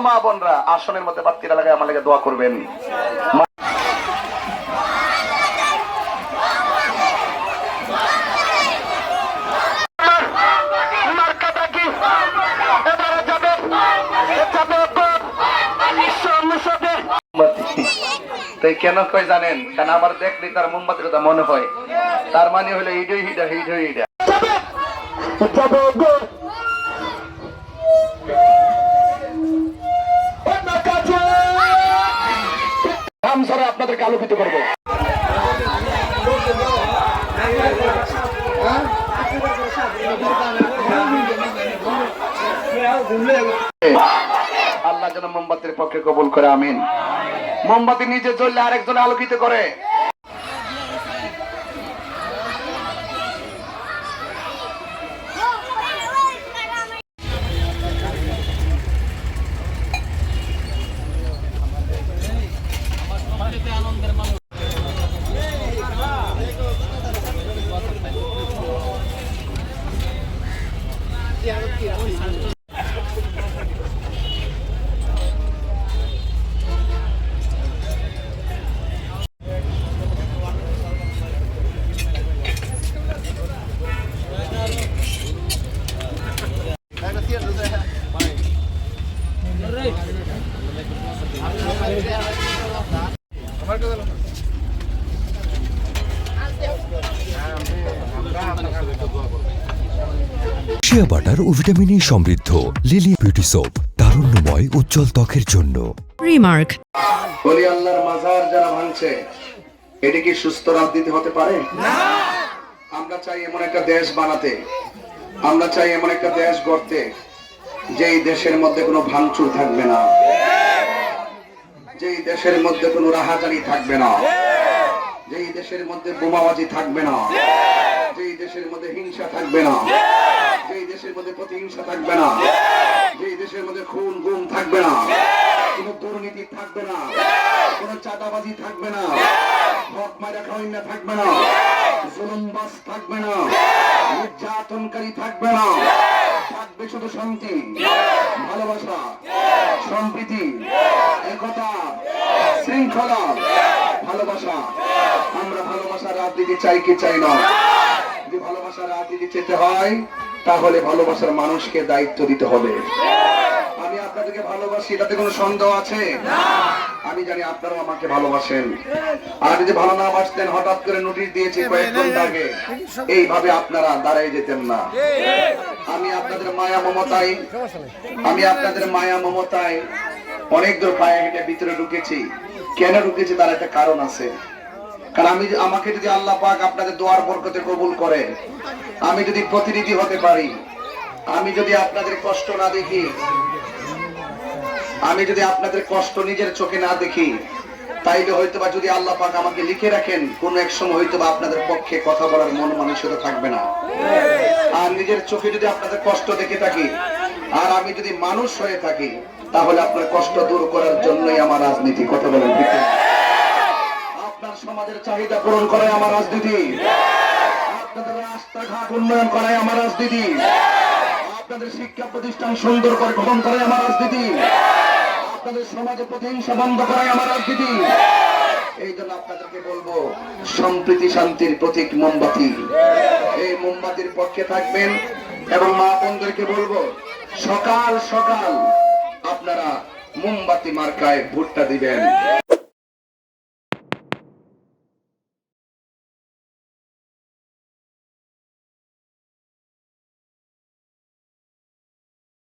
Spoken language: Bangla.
মা বোনরা আসনের মধ্যে বাত্তিটা লাগায় আমার লেগে দোয়া করবেন। কেন কই জানেন? কারণ আমার দেখলে তার মোমবাতির কথা মনে হয়, তার মানে হলো হিডই হিডা হিডই হিডা। আপনাদেরকে আলোকিত করবো। আল্লাহ যেন মোমবাতির পক্ষে কবুল করে, আমিন। মোমবাতি নিজে জ্বললে আরেকজন আলোকিত করে। শিয়া বাটার ও ভিটামিন ই সমৃদ্ধ লিলি বিউটি সোপ, তারুণ্যময় উজ্জ্বল ত্বকের জন্য। রিমার্ক। বলি আল্লাহর মাজার যারা ভাঙছে, এটা কি সুস্থ রাজনীতি হতে পারে? না। আমরা চাই এমন একটা দেশ বানাতে, আমরা চাই এমন একটা দেশ গড়তে, যেই দেশের মধ্যে কোনো ভাঙচুর থাকবে না, যেই দেশের মধ্যে কোনো রাহাজানি থাকবে না, যেই দেশের মধ্যে বোমাবাজি থাকবে না, যেই দেশের মধ্যে হিংসা থাকবে না, যেই দেশের মধ্যে প্রতিহিংসা থাকবে না, যেই দেশের মধ্যে খুন গুম থাকবে না, কোনো দুর্নীতি থাকবে না, কোনো চাঁদাবাজি থাকবে না, হক মারা খাওয়াইনা থাকবে না, জুলুমবাজ থাকবে না, নির্যাতনকারী থাকবে না, থাকবে শুধু শান্তি, ভালোবাসা, সম্প্রীতি, একতা, শৃঙ্খলা, ভালোবাসা। আমরা ভালোবাসার রাজনীতি চাই কি চাই না? যদি ভালোবাসার রাজনীতি চেতে হয়, তাহলে ভালোবাসার মানুষকে দায়িত্ব দিতে হবে। আমি আপনাদেরকে ভালোবাসি, এটাতে কোনো সন্দেহ আছে? আমি জানি আপনারাও আমাকে ভালোবাসেন। আর যদি ভালো না বাসতেন, হঠাৎ করে নোটিশ দিয়েছি কয়েক ঘন্টা আগে, এইভাবে আপনারা দাঁড়ায় যেতেন না। আমি আপনাদের মায়া মমতায় অনেক দূর পায়ে হেঁটে ভিতরে ঢুকেছি। কেন ঢুকেছি তার একটা কারণ আছে। কারণ আমাকে যদি আল্লাহ পাক আপনাদের দোয়ার বরকতে কবুল করে, আমি যদি প্রতিনিধি হতে পারি, আমি যদি আপনাদের কষ্ট না দেখি, আমি যদি আপনাদের কষ্ট নিজের চোখে না দেখি, তাইলে হয়তোবা যদি আল্লাহ পাক আমাকে লিখে রাখেন, কোন এক সময় হয়তোবা আপনাদের পক্ষে কথা বলার মন মানসিকতা থাকবে না। আর নিজের চোখে যদি আপনাদের কষ্ট দেখে থাকি, আর আমি যদি মানুষ হয়ে থাকি, তাহলে আপনার কষ্ট দূর করার জন্যই আমার রাজনীতি। কথা বলেন ঠিক? আপনার সমাজের চাহিদা পূরণ করাই আমার রাজনীতি, আপনাদের রাস্তাঘাট উন্নয়ন করাই আমার রাজনীতি, আপনাদের শিক্ষা প্রতিষ্ঠান সুন্দর করে গঠন করাই আমার রাজনীতি, আপনাদের সমাজে প্রতিহিংসা বন্ধ করাই আমার রাজনীতি। এই জন্য আপনাদেরকে বলবো, সম্প্রীতি শান্তির প্রতীক মোমবাতি, এই মোমবাতির পক্ষে থাকবেন। এবং মা বোনদেরকে বলবো, সকাল সকাল আপনারা মোমবাতি মার্কায় ভোটটা দিবেন।